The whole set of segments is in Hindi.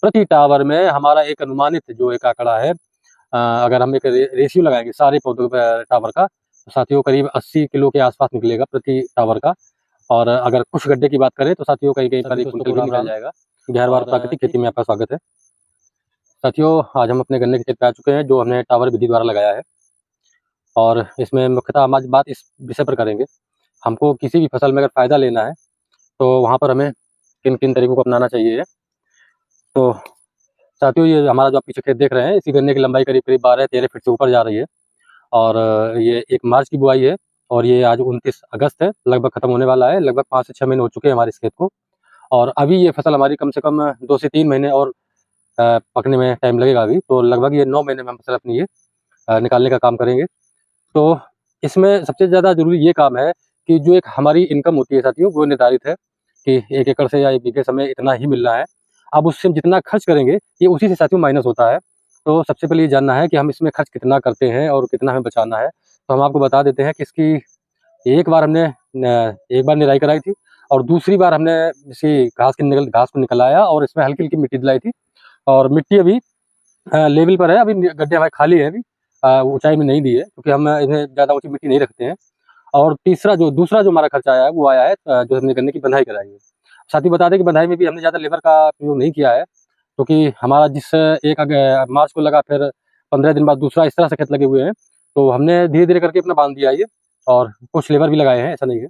प्रति टावर में हमारा एक अनुमानित जो एक आंकड़ा है, अगर हम एक रेशियो लगाएंगे सारे पौधों पे टावर का, तो साथियों करीब 80 किलो के आसपास निकलेगा प्रति टावर का। और अगर कुछ गड्ढे की बात करें तो साथियों कहीं कहीं पर 1 कुंटल भी निकल जाएगा। गहरवार प्राकृतिक खेती में आपका स्वागत है। साथियों, आज हम अपने गन्ने के खेत पे आ चुके हैं जो हमने टावर विधि द्वारा लगाया है, और इसमें मुख्यतः हम आज बात इस विषय पर करेंगे, हमको किसी भी फसल में अगर फ़ायदा लेना है तो वहाँ पर हमें किन किन तरीकों को अपनाना चाहिए। तो साथियों, ये हमारा जो आप पीछे खेत देख रहे हैं, इसी गन्ने की लंबाई करीब करीब 12-13 फीट से ऊपर जा रही है, और ये 1 मार्च की बुआई है, और ये आज 29 अगस्त है, लगभग खत्म होने वाला है। लगभग 5 से 6 महीने हो चुके हैं हमारे इस खेत को, और अभी ये फसल हमारी कम से कम 2 से 3 महीने और पकने में टाइम लगेगा अभी, तो लगभग ये 9 महीने में हम फसल अपनी ये निकालने का काम करेंगे। तो इसमें सबसे ज़्यादा ज़रूरी ये काम है कि जो एक हमारी इनकम होती है साथियों, वो निर्धारित है कि 1 एकड़ से या 1 बीघे से हमें इतना ही मिलना है। अब उससे हम जितना खर्च करेंगे, ये उसी से साथियों माइनस होता है। तो सबसे पहले ये जानना है कि हम इसमें खर्च कितना करते हैं और कितना हमें बचाना है। तो हम आपको बता देते हैं कि इसकी एक बार हमने एक बार निराई कराई थी, और दूसरी बार हमने इसी घास को निकलाया और इसमें हल्की-हल्की मिट्टी दिलाई थी, और मिट्टी अभी लेवल पर है। अभी गड्ढे हमारे खाली हैं अभी, ऊँचाई में नहीं दी है क्योंकि हम इन्हें ज़्यादा ऊँची मिट्टी नहीं रखते हैं। और दूसरा जो हमारा खर्चा आया है, वो आया है जो हमने गन्ने की बंधाई कराई है। साथ ही बता दें कि बंधाई में भी हमने ज़्यादा लेबर का प्रयोग नहीं किया है, क्योंकि हमारा जिस 1 मार्च को लगा, फिर 15 दिन बाद दूसरा, इस तरह से खेत लगे हुए हैं, तो हमने धीरे-धीरे करके अपना बाँध दिया है ये, और कुछ लेबर भी लगाए हैं, ऐसा नहीं है।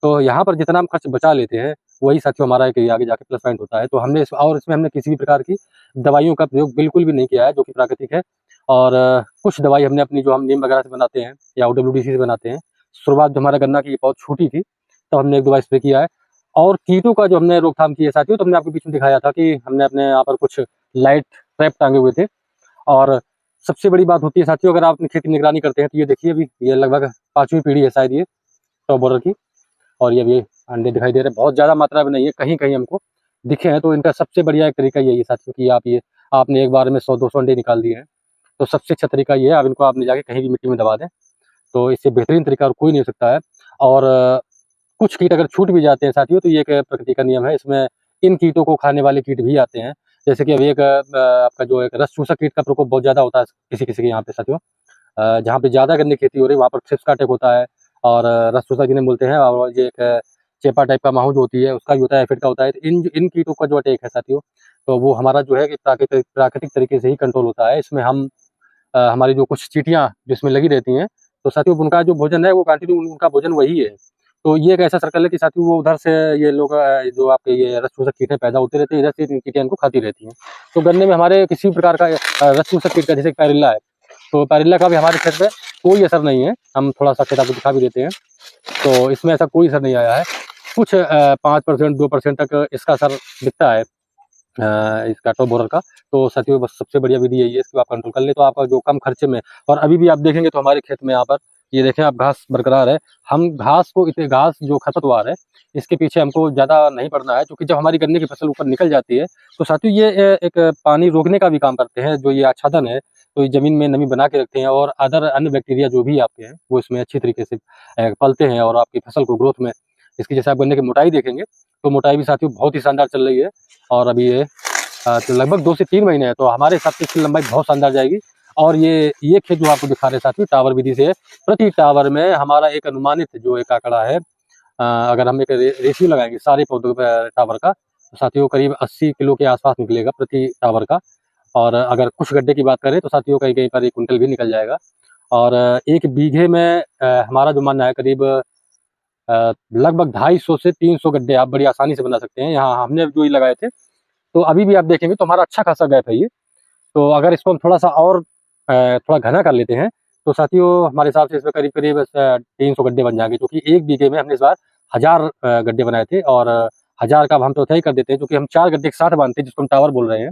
तो यहाँ पर जितना हम खर्च बचा लेते हैं, वही साथियों हमारा एक आगे जाके प्लस पॉइंट होता है। तो इसमें हमने किसी भी प्रकार की दवाइयों का प्रयोग बिल्कुल भी नहीं किया है, जो कि प्राकृतिक है। और कुछ दवाई हमने अपनी, जो हम नीम वगैरह से बनाते हैं या OWDC से बनाते हैं, शुरुआत जब हमारा गन्ना की बहुत छोटी थी, तब हमने 1-2 बार स्प्रे किया है। और कीटों का जो हमने रोकथाम की है साथियों, तो हमने आपको बीच में दिखाया था कि हमने अपने यहाँ पर कुछ लाइट ट्रैप टाँगे हुए थे। और सबसे बड़ी बात होती है साथियों, अगर आप अपनी खेती की निगरानी करते हैं, तो ये देखिए, अभी ये लगभग 5वीं पीढ़ी है शायद ये टॉप बॉर्डर की, और ये अभी अंडे दिखाई दे रहे हैं। बहुत ज़्यादा मात्रा में नहीं है, कहीं-कहीं हमको दिखे हैं। तो इनका सबसे बढ़िया एक तरीका यही है साथियों कि आपने एक बार में 100-200 अंडे निकाल दिए हैं, तो सबसे अच्छा तरीका ये है, आप इनको ले जाके कहीं भी मिट्टी में दबा दें। तो इससे बेहतरीन तरीका और कोई नहीं हो सकता है। और कुछ कीट अगर छूट भी जाते हैं साथियों, तो ये एक प्रकृति का नियम है। इसमें इन कीटों को खाने वाले कीट भी आते हैं, जैसे कि अभी आपका जो एक रस चूसक कीट का प्रकोप बहुत ज़्यादा होता है किसी-किसी के यहाँ पे साथियों। जहाँ पे ज़्यादा गन्ने की खेती हो रही है, वहाँ पर थ्रिप्स का अटैक होता है, और रस चूसक जिन्हें बोलते हैं, और ये एक चेपा टाइप का माहू जो होती है, उसका भी होता है, एफिड का होता है। तो इन कीटों का जो अटैक है साथियों, तो वो हमारा जो है कि प्राकृतिक तरीके से ही कंट्रोल होता है। इसमें हम हमारी जो कुछ चींटियाँ जिसमें लगी रहती हैं, तो साथियों उनका जो भोजन है, वो कंटिन्यू उनका भोजन वही है। तो ये एक ऐसा सर्कल है कि साथियों वो उधर से ये लोग जो आपके ये रस चूसक कीटें पैदा होते रहते हैं, इधर से इन चींटियाँ इनको खाती रहती हैं। तो गन्ने में हमारे किसी भी प्रकार का रस चूसक कीट का, जैसे पैरेला है, तो पैरेला का भी हमारे खेत पे कोई असर नहीं है। हम थोड़ा-सा खेत आपको दिखा भी देते हैं, तो इसमें ऐसा कोई असर नहीं आया है। कुछ 5% 2% तक इसका असर दिखता है, इसका टॉप बॉर्डर का। तो साथियों, बस सबसे बढ़िया विधि यही है, इसको आप कंट्रोल कर ले, तो आपका जो कम खर्चे में, और अभी भी आप देखेंगे तो हमारे खेत में यहाँ पर ये देखें आप, घास बरकरार है। हम घास जो खरपतवार है, इसके पीछे हमको ज़्यादा नहीं पड़ना है, क्योंकि जब हमारी गन्ने की फसल ऊपर निकल जाती है, तो साथियों ये एक पानी रोकने का भी काम करते हैं। जो ये आच्छादन है, तो ये ज़मीन में नमी बना के रखते हैं, और अन्य बैक्टीरिया जो भी आपके हैं, वो इसमें अच्छी तरीके से पलते हैं, और आपकी फसल को ग्रोथ में, इसकी जैसे आप गन्ने की मोटाई देखेंगे, तो मोटाई भी साथियों बहुत ही शानदार चल रही है। और अभी ये तो लगभग 2 से 3 महीने हैं, तो हमारे हिसाब से इसकी लंबाई बहुत शानदार जाएगी। और ये खेत जो आपको दिखा रहे हैं साथियों, टावर विधि से है। प्रति टावर में हमारा एक अनुमानित जो एक आंकड़ा है, अगर हम एक रेशियो लगाएंगे सारे पौधों पे टावर का, तो साथियों करीब 80 किलो के आसपास निकलेगा प्रति टावर का। और अगर कुछ गड्ढे की बात करें, तो साथियों कहीं-कहीं पर 1 कुंटल भी निकल जाएगा। और 1 बीघे में हमारा जो मानना है, करीब लगभग 250 से 300 गड्ढे आप बड़ी आसानी से बना सकते हैं। यहाँ हमने जो ये लगाए थे, तो अभी भी आप देखेंगे तो हमारा अच्छा खासा गैप है ये। तो अगर इसको हम थोड़ा-सा और थोड़ा घना कर लेते हैं, तो साथियों हमारे हिसाब से इसमें करीब-करीब 300 गड्ढे बन जाएँगे, क्योंकि 1 बीघे में हमने इस बार 1000 गड्ढे बनाए थे, और 1000 का अब हम चौथाई कर देते हैं, क्योंकि हम 4 गड्ढे एक साथ बाँधते हैं, जिसको हम टावर बोल रहे हैं।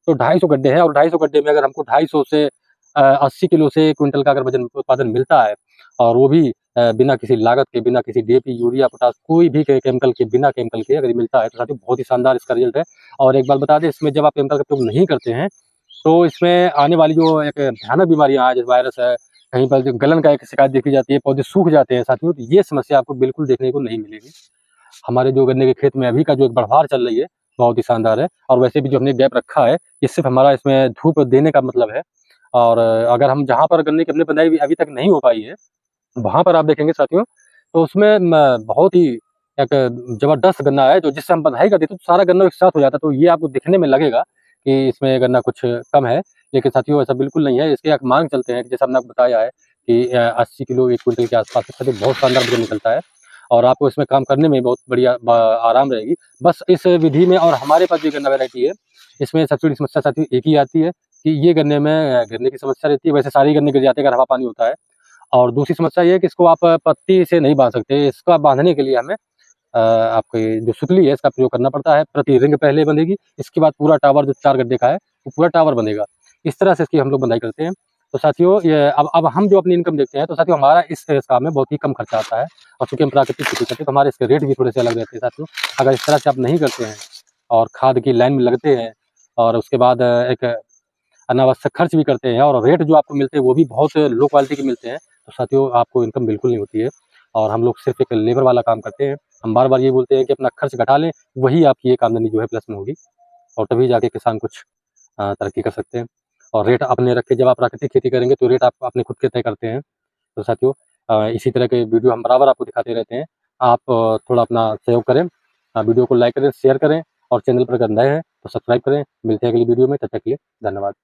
तो 250 गड्ढे हैं, और 250 गड्ढे में अगर हमको 250 से 80 किलो से क्विंटल का अगर वज़न उत्पादन मिलता है, और वो भी बिना किसी लागत के, बिना किसी DAP, यूरिया, पोटाश, कोई भी केमिकल के, बिना केमिकल के अगर ये मिलता है, तो साथियों बहुत ही शानदार इसका रिज़ल्ट है। और एक बात बता दें, इसमें जब आप केमिकल का प्रयोग नहीं करते हैं, तो इसमें आने वाली जो एक भयानक बीमारियाँ हैं, जैसे वायरस है, कहीं पर जो गलन का एक शिकायत देखी जाती है, पौधे सूख जाते हैं साथियों, तो ये समस्या आपको बिल्कुल देखने को नहीं मिलेगी। हमारे जो गन्ने के खेत में अभी का जो एक बढ़वार चल रही है, बहुत ही शानदार है। और वैसे भी जो हमने गैप रखा है, ये सिर्फ़ हमारा इसमें धूप देने का मतलब है। और अगर हम जहाँ पर गन्ने की अपनी बंधाई अभी तक नहीं हो पाई है, वहाँ पर आप देखेंगे साथियों, तो उसमें बहुत ही एक ज़बरदस्त गन्ना है, जो जिससे हम बँधाई करते हैं तो सारा गन्ना एक साथ हो जाता है। तो ये आपको दिखने में लगेगा कि इसमें गन्ना कुछ कम है, लेकिन साथियों ऐसा बिल्कुल नहीं है। इसके एक मांग चलते हैं कि जैसा हमने आपको बताया है कि 80 किलो 1 क्विंटल के आस-पास इसका तो बहुत शानदार वज़न निकलता है और आपको इसमें काम करने में बहुत बढ़िया आराम रहेगी। बस इस विधि में और हमारे पास जो गन्ना वैरायटी है, इसमें सबसे बड़ी समस्या साथियों एक ही आती है कि ये गन्ने में गिरने की समस्या रहती है। वैसे सारे गन्ने गिर जाते हैं अगर हवा पानी होता है। और दूसरी समस्या ये है कि इसको आप पत्ती से नहीं बाँध सकते। इसका बाँधने के लिए हमें आपकी जो सुतली है इसका प्रयोग करना पड़ता है। प्रति रिंग पहले बंधेगी, इसके बाद पूरा टावर जो 4 गड्ढे का है, वो पूरा टावर बंधेगा। इस तरह से इसकी हम लोग बँधाई करते हैं। तो साथियों ये अब हम जो अपनी इनकम देखते हैं, तो साथियों हमारा इस काम में बहुत ही कम खर्चा आता है और चूँकि हम प्राकृतिक खेती करते हैं, तो हमारे इसके रेट भी थोड़े-से अलग रहते हैं साथियों। अगर इस तरह से आप नहीं करते हैं और खाद की लाइन में लगते हैं और उसके बाद एक अनावश्यक खर्च भी करते हैं और रेट जो आपको मिलते हैं वो भी बहुत लो क्वालिटी के मिलते हैं, तो साथियों आपको इनकम बिल्कुल नहीं होती है और हम लोग सिर्फ़ एक लेबर वाला काम करते हैं। हम बार-बार ये बोलते हैं कि अपना खर्च घटा लें, वही आपकी एक आमदनी जो है प्लस में होगी और तभी जाके किसान कुछ तरक्की कर सकते हैं। और रेट अपने रख के जब आप प्राकृतिक खेती करेंगे तो रेट आप अपने खुद के तय करते हैं। तो साथियों इसी तरह के वीडियो हम बराबर आपको दिखाते रहते हैं। आप थोड़ा अपना सहयोग करें, वीडियो को लाइक करें, शेयर करें और चैनल पर अगर नए हैं तो सब्सक्राइब करें। मिलते हैं अगली वीडियो में, तब तक के लिए धन्यवाद।